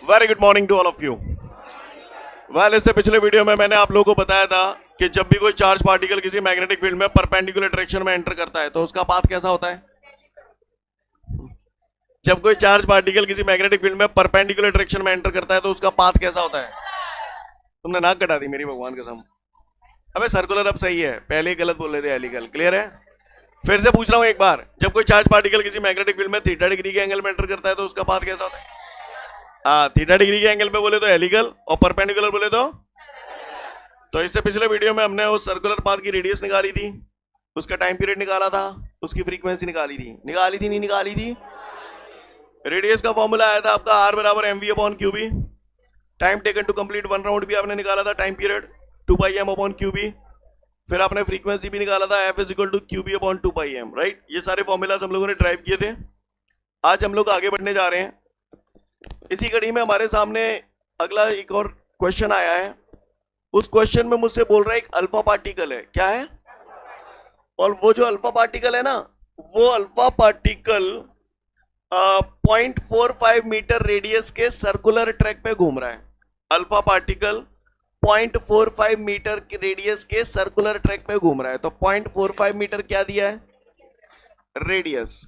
Very good morning to all of you. Well, इससे पिछले video में मैंने आप लोगों को बताया था कि जब भी कोई चार्ज पार्टिकल किसी मैग्नेटिक फील्ड में परपेंडिकुलर डायरेक्शन में एंटर करता है तो उसका पाथ कैसा होता है। जब कोई चार्ज पार्टिकल किसी मैग्नेटिक फील्ड में परपेंडिकुलर डायरेक्शन में एंटर करता है तो उसका पाथ कैसा होता है। तुमने नाक कटा दी मेरी भगवान कसम। अबे सर्कुलर अब सही है, पहले ही गलत बोल रहे थे एलिकल। क्लियर है? फिर से पूछ रहा हूं एक बार, जब कोई चार्ज पार्टिकल किसी मैग्नेटिक फील्ड में थीटा डिग्री के एंगल में एंटर करता है तो उसका पाथ कैसा होता है। थीटा डिग्री के एंगल पे बोले तो हेलिकल और परपेंडिकुलर बोले तो इससे पिछले वीडियो में हमने उस सर्कुलर पाथ की रेडियस निकाली थी, उसका टाइम पीरियड निकाला था, उसकी फ्रीक्वेंसी निकाली थी नहीं निकाली थी। रेडियस का फॉर्मूला आया था आपका आर बराबर M V upon Q B. Time taken to complete one round भी आपने निकाला था, time period 2 pi M upon Q B. फिर आपने फ्रीक्वेंसी भी निकाला था F is equal to Q B upon 2 pi M. Right, ये सारे फॉर्मूलाज हम लोगों ने ड्राइव किए थे। आज हम लोग आगे बढ़ने जा रहे हैं। इसी कड़ी में हमारे सामने अगला एक और क्वेश्चन आया है। उस क्वेश्चन में मुझसे बोल रहा है एक अल्फा पार्टिकल है, क्या है, और वो जो अल्फा पार्टिकल है ना, वो अल्फा पार्टिकल 0.45 मीटर रेडियस के सर्कुलर ट्रैक पे घूम रहा है। अल्फा पार्टिकल 0.45 मीटर के रेडियस के सर्कुलर ट्रैक पे घूम रहा है। तो 0.45 मीटर क्या दिया है, रेडियस,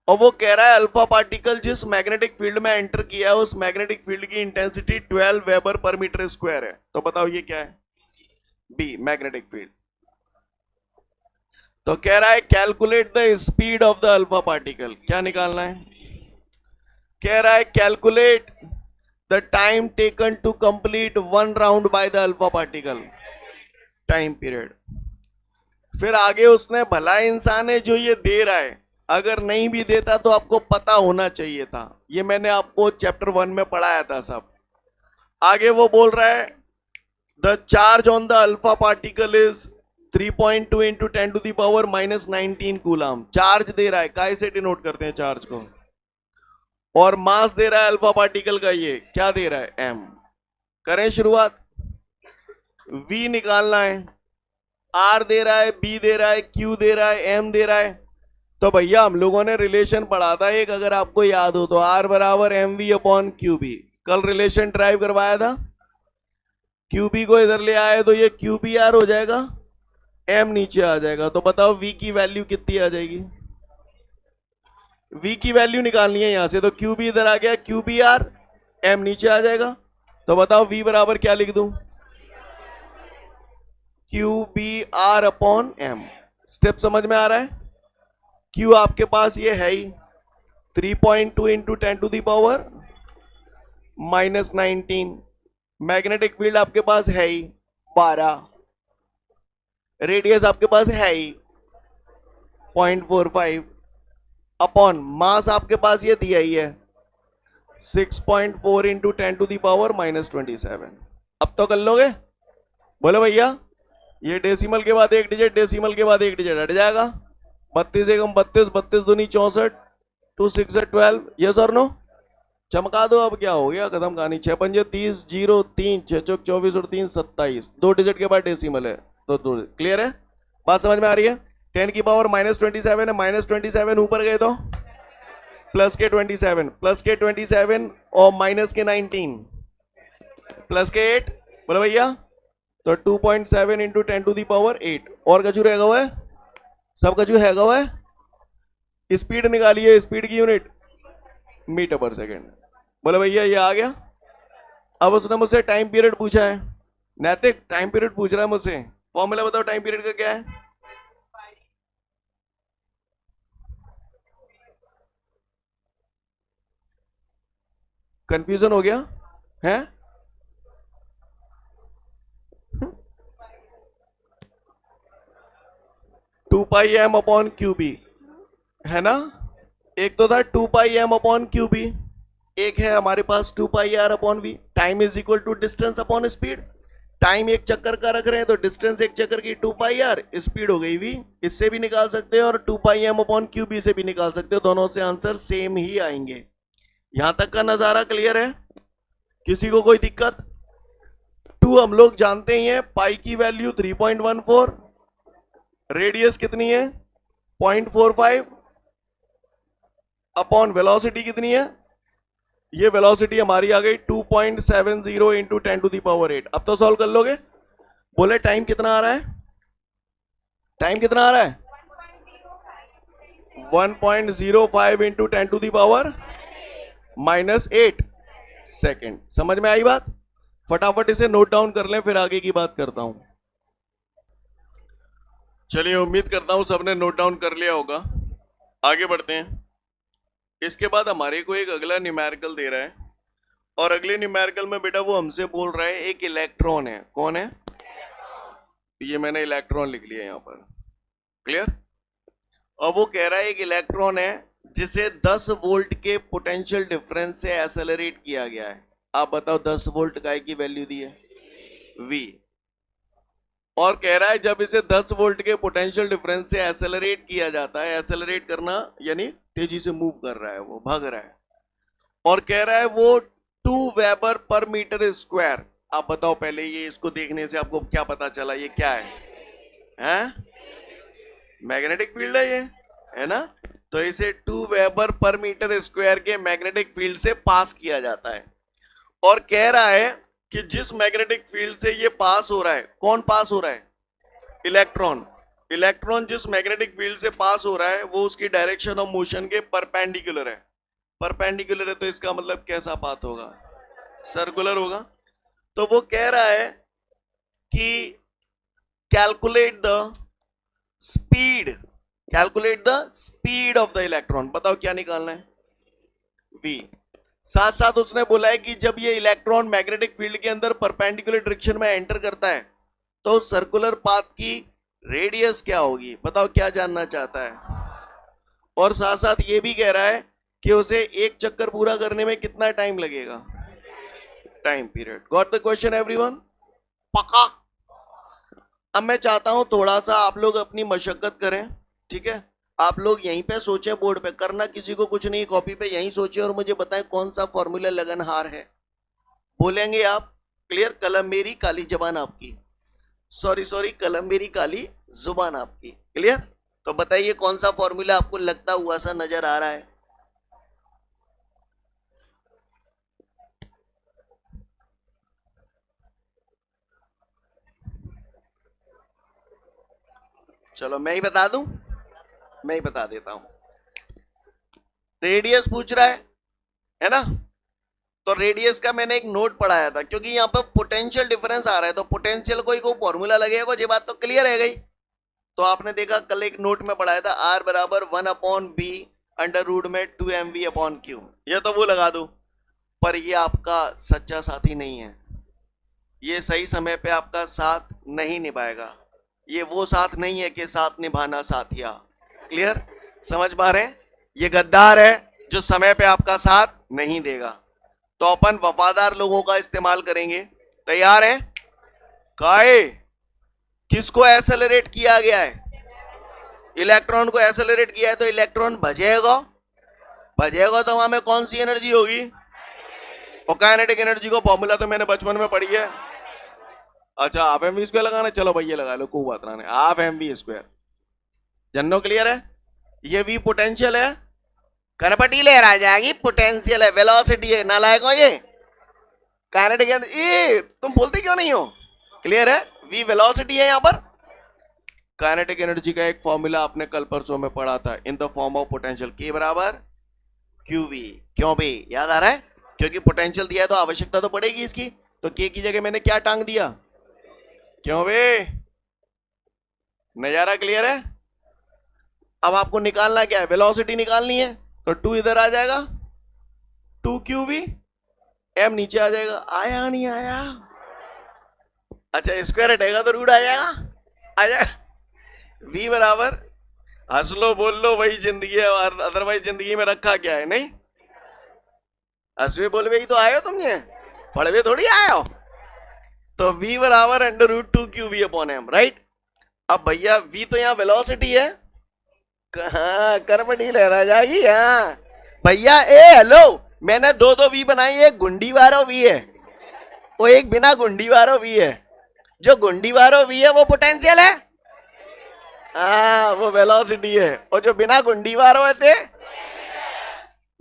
और वो कह रहा है अल्फा पार्टिकल जिस मैग्नेटिक फील्ड में एंटर किया है उस मैग्नेटिक फील्ड की इंटेंसिटी 12 वेबर पर मीटर स्क्वायर है। तो बताओ ये क्या है, बी मैग्नेटिक फील्ड। तो कह रहा है calculate the speed of the alpha particle. क्या निकालना है, कह रहा है calculate the time taken to complete one round by the alpha particle, time period. फिर आगे उसने, भला इंसान है जो ये दे रहा है, अगर नहीं भी देता तो आपको पता होना चाहिए था, ये मैंने आपको चैप्टर 1 में पढ़ाया था सब। आगे वो बोल रहा है the charge on the alpha particle is 3.2 into 10 to the power -19 coulomb. Charge दे रहा है, काय से डिनोट करते हैं चार्ज को, और मास दे रहा है अल्फा पार्टिकल का, ये क्या दे रहा है, एम। करें शुरुआत। वी निकालना है, आर दे रहा है, बी दे रहा है, क्यू दे रहा है, एम दे रहा है। तो भैया हम लोगों ने रिलेशन पढ़ा था एक, अगर आपको याद हो तो, आर बराबर M V upon Q B. कल रिलेशन ड्राइव करवाया था। क्यू बी को इधर ले आए तो ये क्यू बी आर हो जाएगा, एम नीचे आ जाएगा। तो बताओ वी की वैल्यू कितनी आ जाएगी, वी की वैल्यू निकालनी है यहां से। तो क्यू बी इधर आ गया, क्यू बी आर, एम नीचे आ जाएगा। तो बताओ वी बराबर क्या लिख दूं, Q B R upon M. Step समझ में आ रहा है। क्यू आपके पास ये है ही 3.2 into 10 to the power -19। Magnetic field आपके पास है ही 12। रेडियस आपके पास है ही 0.45 अपॉन मास आपके पास ये दिया ही है 6.4 इंटू 10 टू दी पावर -27। अब तो कर लोगे, बोलो भैया। ये डेसिमल के बाद एक डिजिट, डेसिमल के बाद एक डिजिट हट जाएगा। 32 एकम 32, 32 दूनी 64, 2 6 12। यस और नो, चमका दो। अब क्या हो गया, खत्म कहानी। 6 पंजे 30, 0 3, 6 चौक 24 और 3 27। 2 डिजिट के बाद डेसिमल है तो 2। क्लियर है, बात समझ में आ रही है। 10 की पावर -27 है, -27 ऊपर गए तो प्लस के 27, प्लस के 27 और माइनस के 19, प्लस के 8। बोलो भैया। तो 2.7 इंटू 10 टू दी पावर 8। और कचू रहेगा हुआ है, सब कचू हैगा हुआ है। स्पीड निकालिए, स्पीड की यूनिट मीटर पर सेकेंड। बोले भैया ये आ गया। अब उसने मुझसे टाइम पीरियड पूछा है, नैतिक टाइम पीरियड पूछ रहा है मुझसे। फॉर्मूला बताओ टाइम पीरियड का क्या है। कंफ्यूजन हो गया है, 2 pi M upon Q B है ना। एक तो था 2 pi M upon Q B, एक है हमारे पास 2 pi R upon V. Time is equal to distance upon speed. Time एक चक्कर का रख रहे हैं तो डिस्टेंस एक चक्कर की 2 पाई आर, स्पीड हो गई वी। इससे भी निकाल सकते हो और 2 pi M upon Q B से भी निकाल सकते हो, दोनों से आंसर सेम ही आएंगे। यहां तक का नजारा क्लियर है, किसी को कोई दिक्कत। 2 हम लोग जानते ही हैं, पाई की वैल्यू 3.14, रेडियस कितनी है 0.45 अपॉन वेलोसिटी कितनी है ये वेलोसिटी हमारी आ गई 2.70 इंटू 10⁸ अब तो सॉल्व कर लोगे। बोले टाइम कितना आ रहा है, टाइम कितना आ रहा है 1.05 इंटू 10⁻⁻8 सेकेंड। समझ में आई बात? फटाफट इसे नोट डाउन कर लें, फिर आगे की बात करता हूं। चलिए, उम्मीद करता हूं सबने नोट डाउन कर लिया होगा। आगे बढ़ते हैं। इसके बाद हमारे को एक अगला न्यूमेरिकल दे रहा है, और अगले न्यूमेरिकल में बेटा वो हमसे बोल रहा है एक इलेक्ट्रॉन है। कौन है? ये मैंने इलेक्ट्रॉन लिख लिया यहां पर, क्लियर। और वो कह रहा है एक इलेक्ट्रॉन है जिसे 10 वोल्ट के पोटेंशियल डिफरेंस से एक्सेलरेट किया गया है। आप बताओ 10 वोल्ट का की वैल्यू दी है V, और कह रहा है जब इसे 10 वोल्ट के पोटेंशियल डिफरेंस से एक्सेलरेट किया जाता है, एक्सेलरेट करना यानी तेजी से मूव कर रहा है, वो भाग रहा है, और कह रहा है वो 2 वेबर पर मीटर स्क्वायर। आप बताओ पहले, ये इसको देखने से आपको क्या पता चला, ये क्या है? मैग्नेटिक फील्ड है ये, है ना। तो इसे 2 वेबर पर मीटर स्क्वायर के मैग्नेटिक फील्ड से पास किया जाता है, और कह रहा है कि जिस मैग्नेटिक फील्ड से ये पास हो रहा है, कौन पास हो रहा है? इलेक्ट्रॉन। इलेक्ट्रॉन जिस मैग्नेटिक फील्ड से पास हो रहा है वो उसकी डायरेक्शन ऑफ मोशन के परपेंडिकुलर है। परपेंडिकुलर है तो इसका मतलब कैसा पाथ होगा? सर्कुलर होगा। तो वो कह रहा है कि calculate the speed, calculate the speed of the electron. बताओ क्या निकालना है? V। साथ साथ उसने बोला है कि जब ये इलेक्ट्रॉन मैग्नेटिक फील्ड के अंदर परपेंडिकुलर डायरेक्शन में एंटर करता है तो सर्कुलर पाथ की रेडियस क्या होगी। बताओ क्या जानना चाहता है। और साथ साथ ये भी कह रहा है कि उसे एक चक्कर पूरा करने में कितना टाइम लगेगा, time period. Got the question everyone? पक्का? अब मैं चाहता हूं थोड़ा सा आप लोग अपनी मशक्कत करें, ठीक है। आप लोग यहीं पे सोचें, बोर्ड पे करना किसी को कुछ नहीं, कॉपी पे यहीं सोचें और मुझे बताएं कौन सा फॉर्मूला लगनहार है। बोलेंगे आप, क्लियर। कलम मेरी काली जबान आपकी, सॉरी कलम मेरी काली जुबान आपकी, क्लियर। तो बताइए कौन सा फॉर्मूला आपको लगता हुआ सा नजर आ रहा है। चलो मैं ही बता दूं, मैं ही बता देता हूं। रेडियस पूछ रहा है ना। तो रेडियस का मैंने एक नोट पढ़ाया था, क्योंकि यहां पर पोटेंशियल डिफरेंस आ रहा है तो पोटेंशियल कोई फॉर्मूला लगेगा, ये बात तो क्लियर है गई। तो आपने देखा कल एक नोट में पढ़ाया था R बराबर 1/B अंडर रूट में 2mv/q। ये तो वो लगा दो, पर ये आपका सच्चा साथी नहीं है, ये सही समय पे आपका साथ नहीं निभाएगा। ये वो साथ नहीं है कि साथ निभाना साथिया, क्लियर। समझ पा रहे हैं? ये गद्दार है जो समय पे आपका साथ नहीं देगा। तो अपन वफादार लोगों का इस्तेमाल करेंगे। तैयार है? काहे किसको एक्सेलरेट किया गया है? इलेक्ट्रॉन को एक्सेलरेट किया है, तो इलेक्ट्रॉन भजेगा, भजेगा तो वहां में कौन सी एनर्जी होगी? और काइनेटिक एनर्जी को फॉर्मूला तो मैंने बचपन में पढ़ी है। अच्छा, हाफ एम वी स्क्वायर लगाना, चलो भैया लगा लो, कोई बात नहीं, हाफ एम वी स्क्वायर। जन्नो क्लियर है? ये वी पोटेंशियल है, करपटी लहरा जाएगी, पोटेंशियल है, वेलोसिटी है, नालायक हो ये। काइनेटिक एनर्जी तुम बोलते क्यों नहीं हो? क्लियर है? वी वेलोसिटी है यहां पर। काइनेटिक एनर्जी का एक फॉर्मूला आपने कल परसों में पढ़ा था, in the form of potential, K बराबर QV। क्यों भी याद आ रहा है? क्योंकि पोटेंशियल दिया है तो आवश्यकता तो पड़ेगी इसकी, तो K की जगह मैंने क्या टांग दिया? क्यों बे? नजारा क्लियर है? अब आपको निकालना क्या है? वेलोसिटी निकालनी है, तो 2 इधर आ जाएगा, 2qv, m नीचे आ जाएगा। आया नहीं आया? अच्छा, स्क्वायर हटेगा तो रूट आ जाएगा, आ जाएगा। v बराबर, हंस लो बोल लो, वही जिंदगी है, और अदरवाइज जिंदगी में रखा क्या है? नहीं हंसवे बोलवे ही तो आए हो तुम, ये पढ़वे थोड़ी आए हो। तो v बराबर अंडर रूट 2qv/m, राइट। अब भैया v तो यहाँ वेलोसिटी है, कहाँ करपटी लहरा जाएगी यहाँ भैया। ए हेलो, मैंने दो वी बनाई, एक गुंडी वारो वी है वो एक बिना गुंडी वारो वी है। जो गुंडी वारो वी है वो पोटेंशियल है, हाँ वो वेलोसिटी है, और जो बिना गुंडी वारो है थे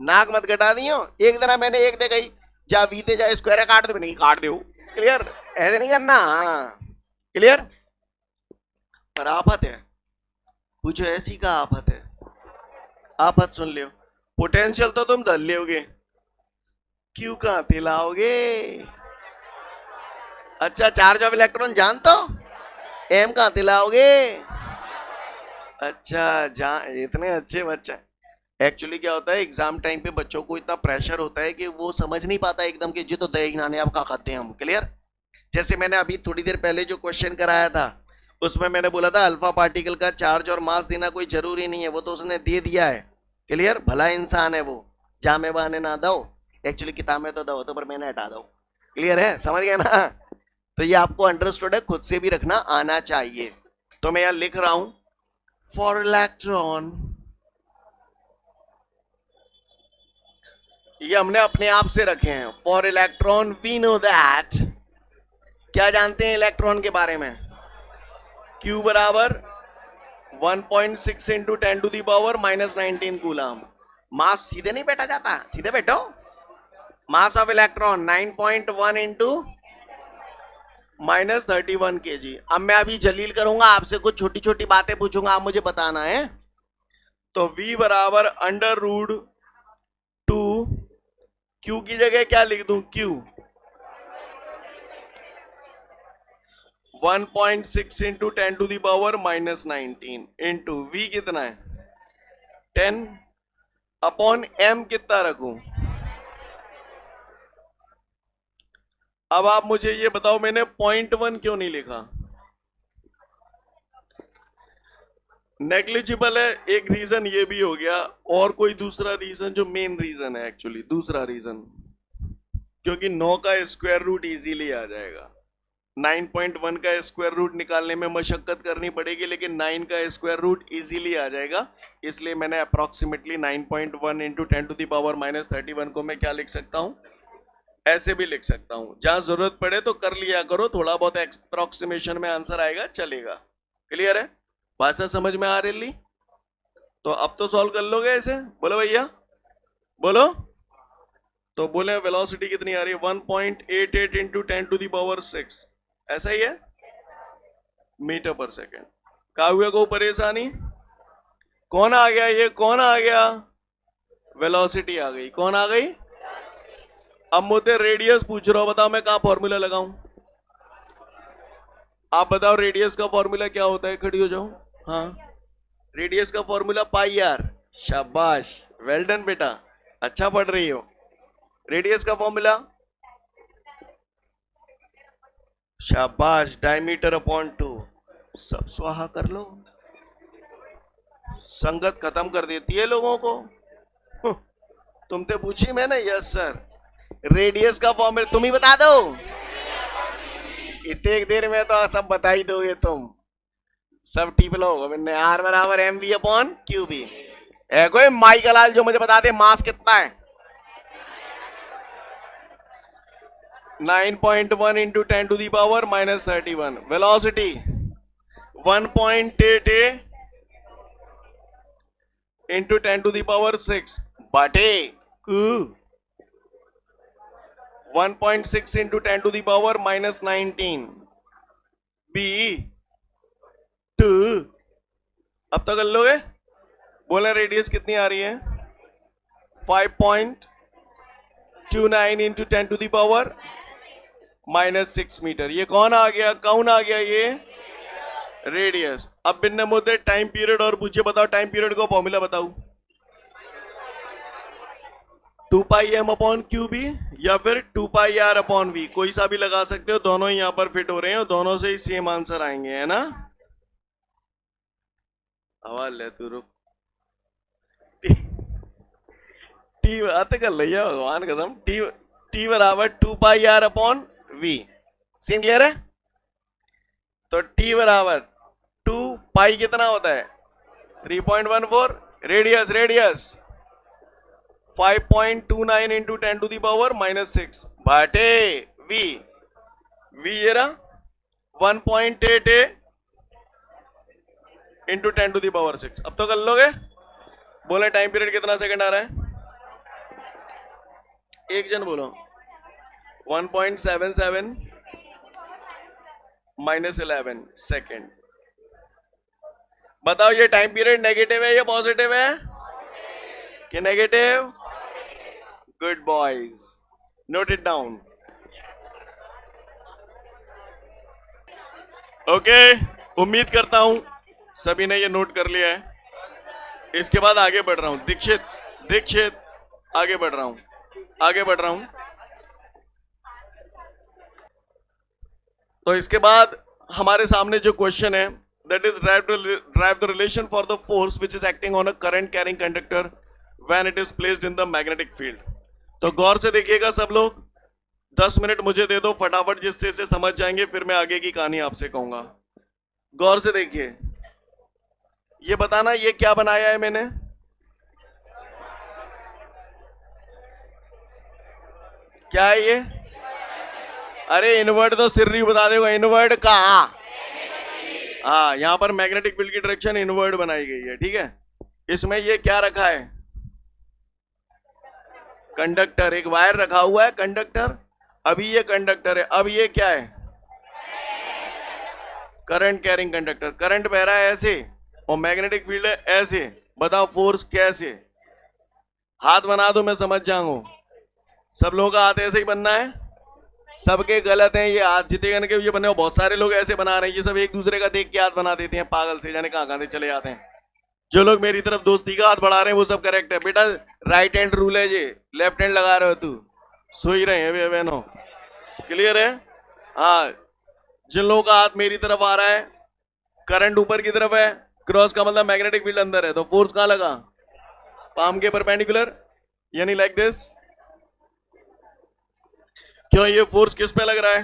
नाक मत कटा दियो। एक दिन मैंने एक दे गई जा वीते जा स्क्वायर काट दो, नहीं काट दो। क्लियर, ऐसे नहीं करना। क्लियर। पर आफत है, पूछो ऐसी का आफत है? आफत सुन लियो, पोटेंशियल तो तुम धल लोगे, क्यों कहां लाओगे? अच्छा, चार्ज ऑफ इलेक्ट्रॉन जान तो एम कहां लाओगे? अच्छा, जान, इतने अच्छे बच्चे। एक्चुअली क्या होता है, एग्जाम टाइम पे बच्चों को इतना प्रेशर होता है कि वो समझ नहीं पाता एकदम कि जी तो दही नाने अब क्या खाते हैं हम। क्लियर। जैसे मैंने अभी थोड़ी देर पहले जो क्वेश्चन कराया था उसमें मैंने बोला था अल्फा पार्टिकल का चार्ज और मास देना कोई जरूरी नहीं है, वो तो उसने दे दिया है। क्लियर, भला इंसान है वो, जामे बहाने ना दो, एक्चुअली किताब में तो दो तो पर मैंने हटा दो। क्लियर है, समझ गया ना? तो ये आपको अंडरस्टूड है, खुद से भी रखना आना चाहिए। तो मैं यहां लिख रहा हूं फॉर इलेक्ट्रॉन, ये हमने अपने आप से रखे हैं। For electron we know that, क्या जानते हैं इलेक्ट्रॉन के बारे में? Q बराबर 1.6 इंटू 10⁻⁻19 कूलम। मास सीधे नहीं बैठा जाता, सीधे बैठो। Mass of electron 9.1 into -31 kg। अब मैं अभी जलील करूंगा, आपसे कुछ छोटी छोटी बातें पूछूंगा, आप मुझे बताना है। तो V बराबर √2, Q की जगह क्या लिख दूं? Q 1.6 इंटू 10⁻⁻19 इंटू V कितना है 10 अपॉन M कितना रखूं? अब आप मुझे ये बताओ, मैंने 0.1 क्यों नहीं लिखा? नेग्लिजिबल है, एक रीजन ये भी हो गया, और कोई दूसरा रीजन जो मेन रीजन है, एक्चुअली दूसरा रीजन, क्योंकि 9 का स्क्वायर रूट इजीली आ जाएगा। 9.1 का स्क्वायर रूट निकालने में मशक्कत करनी पड़ेगी, लेकिन 9 का स्क्वायर रूट इजीली आ जाएगा। इसलिए मैंने अप्रोक्सीमेटली 9.1 इंटू 10⁻31 को मैं क्या लिख सकता हूं? ऐसे भी लिख सकता हूं। जहां जरूरत पड़े तो कर लिया करो, थोड़ा बहुत अप्रोक्सीमेशन में आंसर आएगा, चलेगा। क्लियर है, भाषा समझ में आ रही? तो अब तो सॉल्व कर लोगे ऐसे? बोलो भैया, बोलो। तो बोले वेलोसिटी कितनी आ रही है? 1.88 इंटू 10⁻6, ऐसा ही है, मीटर पर सेकेंड। काव्य को परेशानी? कौन आ गया? ये कौन आ गया? वेलोसिटी आ गई। कौन आ गई? अब मुझे रेडियस पूछ रहा हो, बताओ मैं कहा फॉर्मूला लगाऊं? आप बताओ रेडियस का फॉर्मूला क्या होता है? खड़ी हो जाओ। हाँ, रेडियस का फॉर्मूला पाई आर। शाबाश, वेल डन बेटा, अच्छा पढ़ रही हो। रेडियस का फॉर्मूला, शाबाश, डायमीटर अपॉन 2। सब स्वाहा कर लो, संगत खत्म कर देती है लोगों को। तुमसे पूछी मैंने? Yes sir. रेडियस का फॉर्मूला तुम ही बता दो, इतने देर में तो सब बता ही दोगे तुम, सब टीप लो। मैंने आर बराबर M V upon Q B. कोई माई का लाल जो मुझे बता दे मास कितना है? 9.1 इंटू 10⁻31। वेलोसिटी 1.88 इंटू 10⁻6 बटे 1.6 इंटू 10⁻19 बी 2। अब तक कर लोगे? बोले रेडियस कितनी आ रही है? 5.29 इंटू 10⁻6 मीटर। ये कौन आ गया? कौन आ गया? ये रेडियस। अब बिन्ने मुद्दे टाइम पीरियड और पूछे, बताओ टाइम पीरियड को फॉर्मूला बताओ। 2πm अपॉन क्यू बी या फिर 2πr अपॉन वी, कोई सा भी लगा सकते हो, दोनों ही यहां पर फिट हो रहे हैं, दोनों से ही सेम आंसर आएंगे, है ना? आवाज ले तू, रुक। टी आते कर लिया भगवान कसम। टी बराबर 2πr upon we. Scene clear है? तो टी बराबर 2 पाई कितना होता है? 3.14। रेडियस 5.29 इंटू 10⁻6 बटे वी ये रहा 1.88 इंटू 10⁻6। अब तो कर लोगे? बोले टाइम पीरियड कितना सेकंड आ रहा है? एक जन बोलो 1.77 माइनस 11 सेकेंड। बताओ ये टाइम पीरियड नेगेटिव है या पॉजिटिव है कि negative? Good boys, note it down. Okay, उम्मीद करता हूं सभी ने ये नोट कर लिया है। इसके बाद आगे बढ़ रहा हूं। दीक्षित आगे बढ़ रहा हूं। तो इसके बाद हमारे सामने जो क्वेश्चन है, that is drive the relation for the force which is acting on a current carrying conductor when it is placed in the magnetic field. तो गौर से देखिएगा सब लोग, 10 मिनट मुझे दे दो फटाफट, जिससे इसे समझ जाएंगे, फिर मैं आगे की कहानी आपसे कहूंगा। गौर से देखिए, ये बताना ये क्या बनाया है मैंने? क्या है ये? अरे इन्वर्ट तो सिर्री बता देगा, इन्वर्ट कहाँ? हाँ, यहां पर मैग्नेटिक फील्ड की डायरेक्शन इन्वर्ट बनाई गई है, ठीक है। इसमें ये क्या रखा है? कंडक्टर, एक वायर रखा हुआ है कंडक्टर। अभी ये कंडक्टर है, अब ये क्या है? Current carrying conductor. करंट बह रहा है ऐसे और मैग्नेटिक फील्ड है ऐसे। बताओ फोर्स कैसे? हाथ बना दो, मैं समझ जाऊंगा। सब लोगों का हाथ ऐसे ही बनना है? सबके गलत हैं ये हाथ, जितेगा के ये बने हो। बहुत सारे लोग ऐसे बना रहे हैं, ये सब एक दूसरे का देख के हाथ बना देते हैं, पागल से, जाने कहां कहां चले जाते हैं। जो लोग मेरी तरफ दोस्ती का हाथ बढ़ा रहे हैं वो सब करेक्ट है बेटा। राइट हैंड रूल है ये, लेफ्ट हैंड लगा रहे हो तू, सो ही रहे हैं बहनों। क्लियर है? हाँ, जिन लोगों का हाथ मेरी तरफ आ रहा है, करंट ऊपर की तरफ है, क्रॉस का मतलब मैग्नेटिक फील्ड अंदर है, तो फोर्स कहां लगा? पाम के परपेंडिकुलर, यानी लाइक दिस। क्यों ये फोर्स किस पे लग रहा है?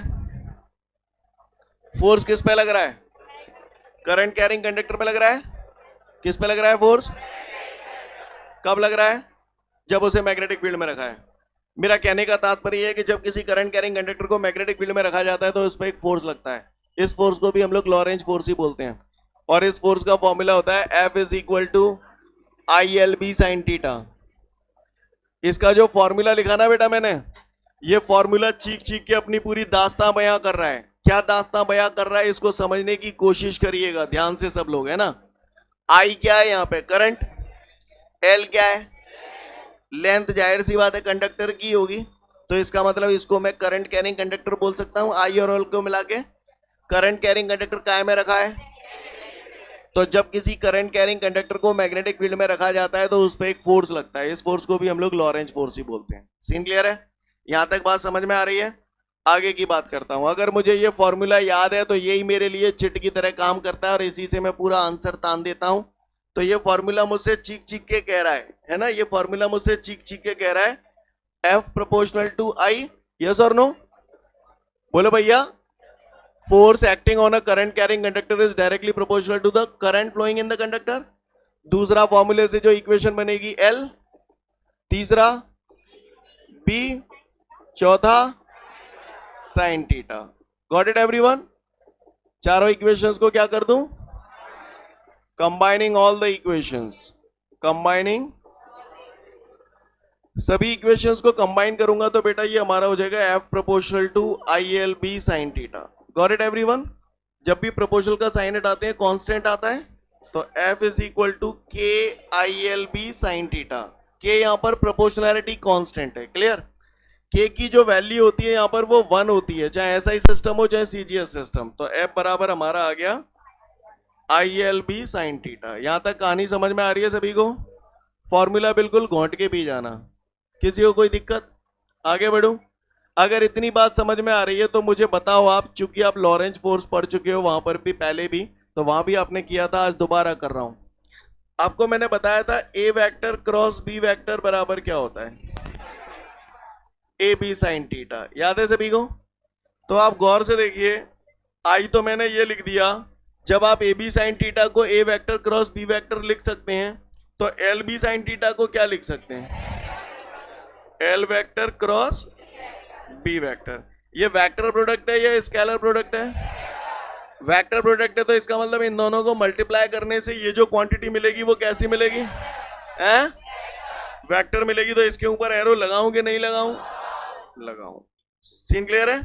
फोर्स किस पे लग रहा है? करंट कैरिंग कंडक्टर पे लग रहा है। किस पे लग रहा है फोर्स? कब लग रहा है? जब उसे मैग्नेटिक फील्ड में रखा है। मेरा कहने का तात्पर्य है कि जब किसी करंट कैरिंग कंडक्टर को मैग्नेटिक फील्ड में रखा जाता है तो उस पर एक फोर्स लगता है। इस फोर्स को भी हम लोग लॉरेंज फोर्स ही बोलते हैं, और इस फोर्स का फॉर्मूला होता है F is equal to ILB sine theta. इसका जो फॉर्मूला लिखा ना बेटा मैंने, ये फॉर्मूला चीख चीख के अपनी पूरी दास्तां बयां कर रहा है। क्या दास्तां बयां कर रहा है, इसको समझने की कोशिश करिएगा ध्यान से सब लोग, है ना। I क्या है यहाँ पे? करंट। L क्या है? लेंथ, जाहिर सी बात है कंडक्टर की होगी, तो इसका मतलब इसको मैं करंट कैरिंग कंडक्टर बोल सकता हूं। I और L को मिला के करंट कैरिंग कंडक्टर काय में रखा है? तो जब किसी करंट कैरिंग कंडक्टर को मैग्नेटिक फील्ड में रखा जाता है तो उस पर एक फोर्स लगता है। इस फोर्स को भी हम लोग लॉरेंज फोर्स ही बोलते हैं। सीन क्लियर है? यहां तक बात समझ में आ रही है? आगे की बात करता हूं। अगर मुझे ये फॉर्मूला याद है तो यही मेरे लिए चिट की तरह काम करता है और इसी से मैं पूरा आंसर तान देता हूं। तो ये फॉर्मूला मुझसे चीख चीख के कह रहा है ना, ये फॉर्मूला मुझसे चीख चीख के कह रहा है F proportional to I। Yes और नो? बोलो भैया। Force acting on a current carrying conductor is directly proportional to the current flowing in the conductor. दूसरा फॉर्मूले से जो इक्वेशन बनेगी L, तीसरा B, चौथा sine theta. Got it everyone? चारों इक्वेशंस को क्या कर दूं? Combining all the equations. Combining सभी इक्वेशंस को कंबाइन करूंगा तो बेटा ये हमारा हो जाएगा F proportional to ILB sine theta. Got it everyone? जब भी प्रोपोर्शनल का साइन हटाते हैं कांस्टेंट आता है, तो F is equal to K ILB sine theta. K यहां पर प्रोपोर्शनैलिटी कांस्टेंट है। क्लियर? K की जो वैल्यू होती है यहां पर वो 1 होती है, चाहे SI सिस्टम हो चाहे CGS सिस्टम। तो F बराबर हमारा आ गया ILB साइन थीटा। यहां तक कहानी समझ में आ रही है सभी को? फॉर्मूला बिल्कुल घोंट के भी जाना, किसी को कोई दिक्कत? आगे बढ़ूं? अगर इतनी बात समझ में आ रही है तो मुझे बताओ आप, चूंकि आप लॉरेंज फोर्स पढ़ चुके हो वहां पर भी पहले भी, तो वहां भी आपने किया था, आज दोबारा कर रहा हूं। आपको मैंने बताया था A vector cross B vector बराबर क्या होता है? AB sign theta. याद है सभी को? तो आप गौर से देखिए, आई तो मैंने ये लिख दिया। जब आप AB साइन थीटा को A vector cross B vector लिख सकते हैं, तो LB साइन थीटा को क्या लिख सकते हैं? L vector cross B vector. ये वेक्टर प्रोडक्ट है या स्केलर प्रोडक्ट है? वेक्टर प्रोडक्ट है, तो इसका मतलब इन दोनों को मल्टीप्लाई करने से ये जो क्वांटिटी मिलेगी वो कैसी मिलेगी? वेक्टर मिलेगी। तो इसके ऊपर एरो लगाऊं कि नहीं लगाऊं? लगाऊं। सीन क्लियर है?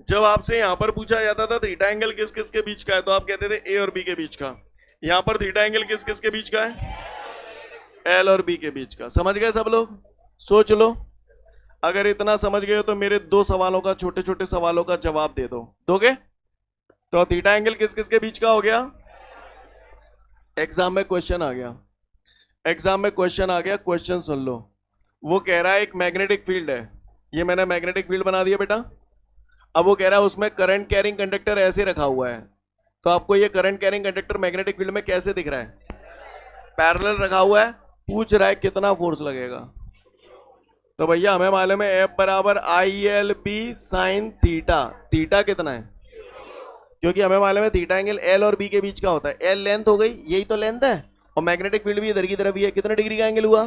जब आपसे यहां पर पूछा जाता था थीटा एंगल किस किस के बीच का है, तो आप कहते थे ए और बी के बीच का। यहां पर थीटा एंगल किस किस के बीच का है? एल और बी के बीच का। समझ गए सब लोग? सोच लो, अगर इतना समझ गए हो तो मेरे 2 सवालों का, छोटे छोटे सवालों का जवाब दे दो। दोगे? तो थीटा एंगल किस किस के बीच का हो गया? एग्जाम में क्वेश्चन आ गया, एग्जाम में क्वेश्चन आ गया, क्वेश्चन सुन लो। वो कह रहा है एक मैग्नेटिक फील्ड है, ये मैंने मैग्नेटिक फील्ड बना दिया बेटा। अब वो कह रहा है उसमें करंट कैरिंग कंडक्टर ऐसे रखा हुआ है, तो आपको ये current carrying conductor magnetic field में कैसे दिख रहा है? पैरेलल रखा हुआ है। पूछ रहा है कितना फोर्स लगेगा। तो भैया हमें मालूम है F बराबर ILB साइन थीटा। थीटा कितना है? क्योंकि हमें मालूम है थीटा एंगल L और B के बीच का होता है। L लेंथ हो गई, यही तो लेंथ है, और मैग्नेटिक फील्ड भी इधर की तरफ ही है। कितने डिग्री का एंगल हुआ?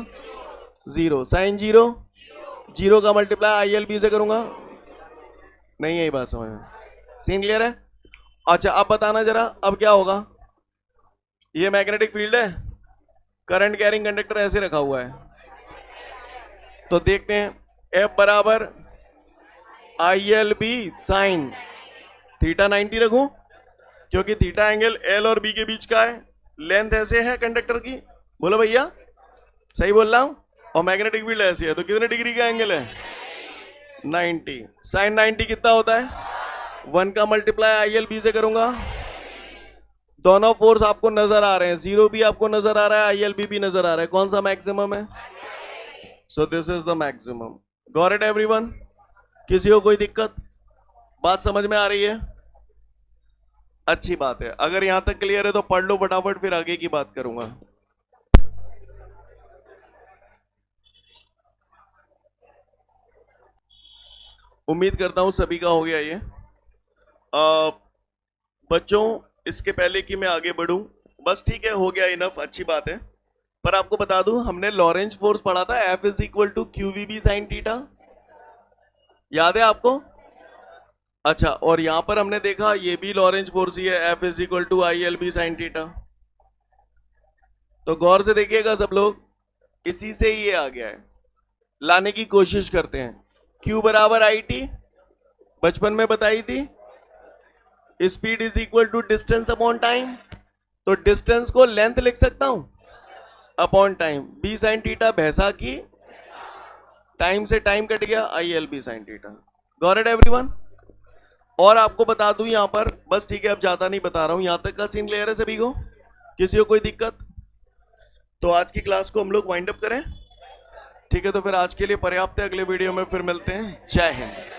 0। साइन 0, 0 का मल्टीप्लाई ILB से करूंगा। नहीं, यही बात समझ में? सीन क्लियर है? अच्छा अब बताना जरा, अब क्या होगा? ये मैग्नेटिक फील्ड है, करंट कैरिंग कंडक्टर ऐसे रखा हुआ है, तो देखते हैं F बराबर ILB साइन थीटा 90 रखूं, क्योंकि थीटा एंगल L और B के बीच का है, लेंथ ऐसे है कंडक्टर की। बोलो भैया, सही बोल रहा हूं? और मैग्नेटिक फील्ड ऐसी है, तो कितने डिग्री का एंगल है? 90। साइन 90 कितना होता है? 1 का मल्टीप्लाई ILB से करूंगा। दोनों फोर्स आपको नजर आ रहे हैं, 0 भी आपको नजर आ रहा है, ILB भी नजर आ रहा है। कौन सा मैक्सिमम है? So this is the maximum. Got it everyone? किसी को कोई दिक्कत? बात समझ में आ रही है? अच्छी बात है। अगर यहां तक क्लियर है तो पढ़ लो फटाफट, फिर आगे की बात करूंगा। उम्मीद करता हूं सभी का हो गया ये। बच्चों, इसके पहले कि मैं आगे बढ़ूं, बस ठीक है, हो गया, इनफ, अच्छी बात है। पर आपको बता दूं, हमने लॉरेंज फोर्स पढ़ा था, F is equal to QVB sine theta. याद है आपको? अच्छा, और यहां पर हमने देखा ये भी लॉरेंज फोर्स ही है, F is equal to ILB sine theta. तो गौर से देखिएगा सब लोग, इसी से ये आ गया है। लाने की कोशिश करते हैं। Q बराबर IT, बचपन में बताई थी, speed is equal to distance upon time. तो डिस्टेंस को लेंथ लिख सकता हूं upon time. B sine theta भैंसा की, टाइम से टाइम कट गया, ILB sine theta. Got it everyone? और आपको बता दूं यहां पर, बस ठीक है, अब ज्यादा नहीं बता रहा हूं, यहां तक का सीन क्लियर है सभी को? किसी को कोई दिक्कत? तो आज की क्लास को हम लोग वाइंड अप करें, ठीक है? तो फिर आज के लिए पर्याप्त है, अगले वीडियो में फिर मिलते हैं। जय हिंद।